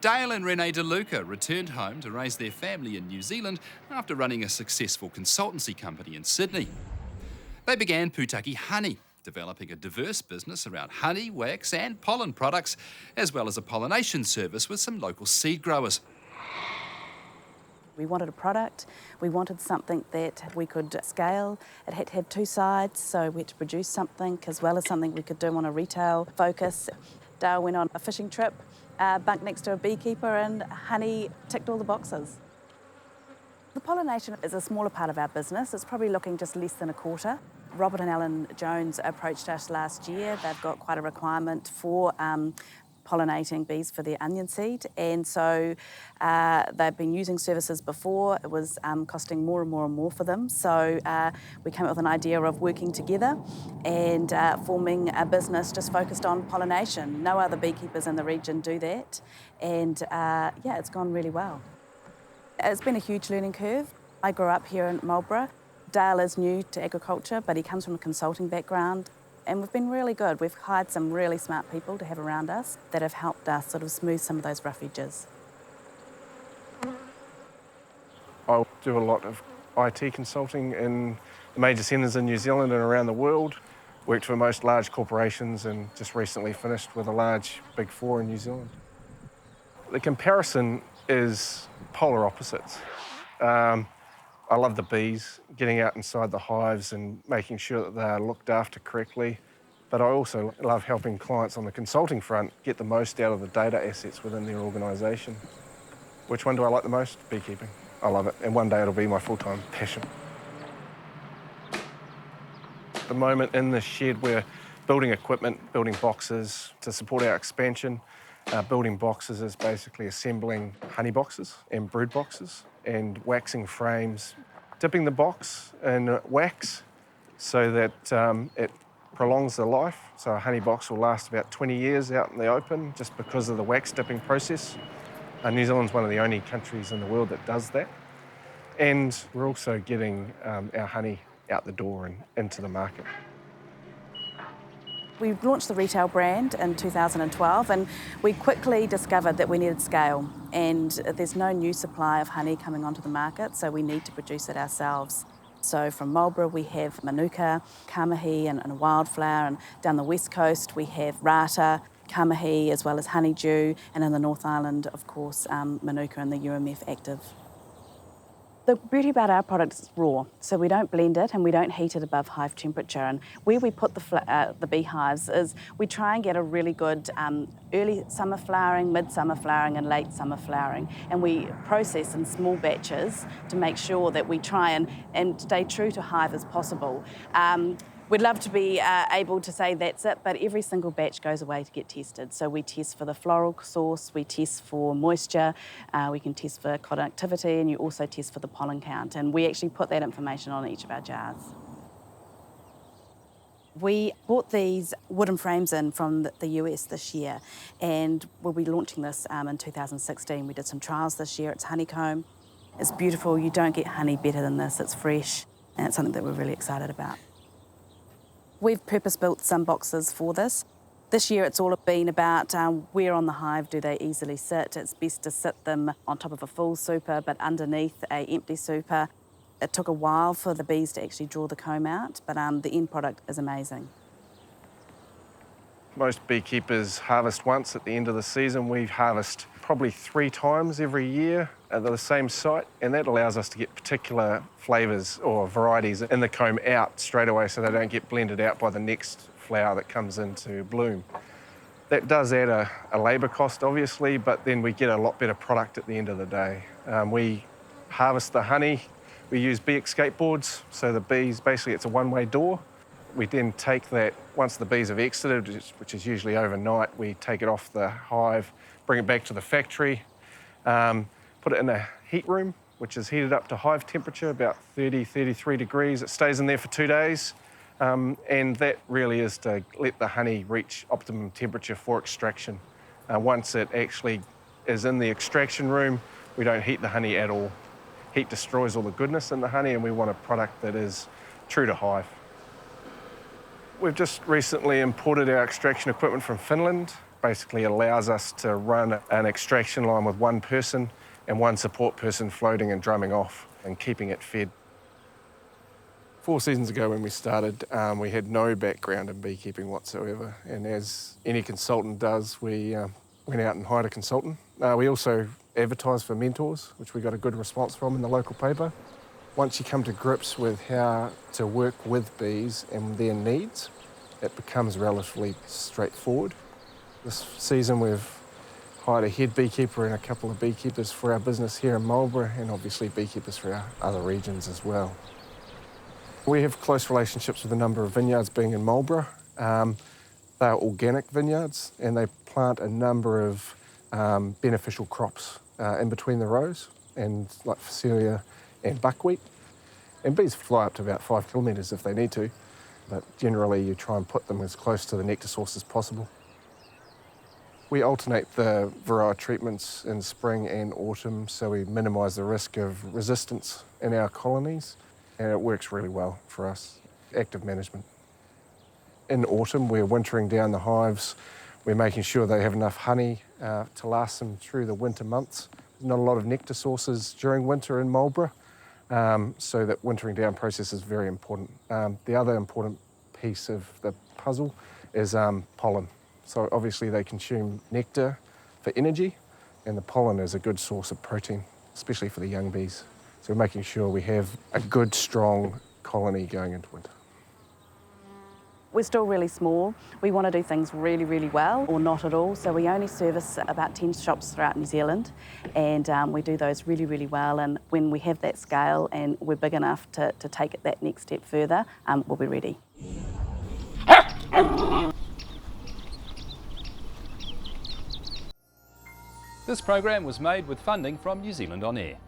Dale and Renee DeLuca returned home to raise their family in New Zealand after running a successful consultancy company in Sydney. They began Putake Honey, developing a diverse business around honey, wax and pollen products, as well as a pollination service with some local seed growers. We wanted a product, we wanted something that we could scale. It had to have two sides, so we had to produce something as well as something we could do on a retail focus. Dale went on a fishing trip, bunked next to a beekeeper, and honey ticked all the boxes. The pollination is a smaller part of our business. It's probably looking just less than a quarter. Robert and Ellen Jones approached us last year. They've got quite a requirement for pollinating bees for their onion seed, and so they've been using services before. It was costing more and more and more for them, so we came up with an idea of working together and forming a business just focused on pollination. No other beekeepers in the region do that, and yeah, it's gone really well. It's been a huge learning curve. I grew up here in Marlborough. Dale is new to agriculture, but he comes from a consulting background. And we've been really good. We've hired some really smart people to have around us that have helped us sort of smooth some of those rough edges. I do a lot of IT consulting in the major centres in New Zealand and around the world. Worked for most large corporations and just recently finished with a large Big Four in New Zealand. The comparison is polar opposites. I love the bees, getting out inside the hives and making sure that they're looked after correctly. But I also love helping clients on the consulting front get the most out of the data assets within their organisation. Which one do I like the most? Beekeeping. I love it, and one day it'll be my full-time passion. At the moment in the shed, we're building equipment, building boxes to support our expansion. Building boxes is basically assembling honey boxes and brood boxes and waxing frames, dipping the box in wax so that it prolongs the life. So a honey box will last about 20 years out in the open just because of the wax dipping process. New Zealand's one of the only countries in the world that does that. And we're also getting our honey out the door and into the market. We launched the retail brand in 2012 and we quickly discovered that we needed scale, and there's no new supply of honey coming onto the market, so we need to produce it ourselves. So from Marlborough we have Manuka, Kamahi and wildflower, and down the west coast we have Rata, Kamahi as well as honeydew, and in the North Island of course Manuka and the UMF active. The beauty about our product is it's raw, so we don't blend it and we don't heat it above hive temperature. And where we put the beehives is we try and get a really good early summer flowering, midsummer flowering and late summer flowering. And we process in small batches to make sure that we try and stay true to hive as possible. We'd love to be able to say that's it, but every single batch goes away to get tested. So we test for the floral source, we test for moisture, we can test for conductivity, and you also test for the pollen count. And we actually put that information on each of our jars. We bought these wooden frames in from the US this year, and we'll be launching this in 2016. We did some trials this year. It's honeycomb. It's beautiful. You don't get honey better than this. It's fresh, and it's something that we're really excited about. We've purpose-built some boxes for this. This year it's all been about where on the hive do they easily sit. It's best to sit them on top of a full super, but underneath a empty super. It took a while for the bees to actually draw the comb out, but the end product is amazing. Most beekeepers harvest once at the end of the season. We harvest probably 3 times every year at the same site, and that allows us to get particular flavours or varieties in the comb out straight away so they don't get blended out by the next flower that comes into bloom. That does add a labour cost, obviously, but then we get a lot better product at the end of the day. We harvest the honey. We use bee escape boards, so the bees, basically it's a one-way door. We then take that, once the bees have exited, which is usually overnight, we take it off the hive, bring it back to the factory, put it in a heat room, which is heated up to hive temperature, about 30, 33 degrees. It stays in there for 2 days, and that really is to let the honey reach optimum temperature for extraction. Once it actually is in the extraction room, we don't heat the honey at all. Heat destroys all the goodness in the honey, and we want a product that is true to hive. We've just recently imported our extraction equipment from Finland. basically allows us to run an extraction line with one person and one support person floating and drumming off and keeping it fed. 4 seasons ago when we started, we had no background in beekeeping whatsoever, and as any consultant does, we went out and hired a consultant. We also advertised for mentors, which we got a good response from in the local paper. Once you come to grips with how to work with bees and their needs, it becomes relatively straightforward. This season we've hired a head beekeeper and a couple of beekeepers for our business here in Marlborough, and obviously beekeepers for our other regions as well. We have close relationships with a number of vineyards being in Marlborough. They are organic vineyards and they plant a number of beneficial crops in between the rows, and like Phacelia and buckwheat. And bees fly up to about 5 kilometres if they need to, but generally you try and put them as close to the nectar source as possible. We alternate the varietal treatments in spring and autumn so we minimise the risk of resistance in our colonies, and it works really well for us. Active management. In autumn we're wintering down the hives. We're making sure they have enough honey to last them through the winter months. There's not a lot of nectar sources during winter in Marlborough, so that wintering down process is very important. The other important piece of the puzzle is pollen. So obviously they consume nectar for energy, and the pollen is a good source of protein, especially for the young bees. So we're making sure we have a good, strong colony going into winter. We're still really small. We want to do things really, really well, or not at all. So we only service about 10 shops throughout New Zealand, and we do those really, really well. And when we have that scale and we're big enough to take it that next step further, we'll be ready. This program was made with funding from New Zealand On Air.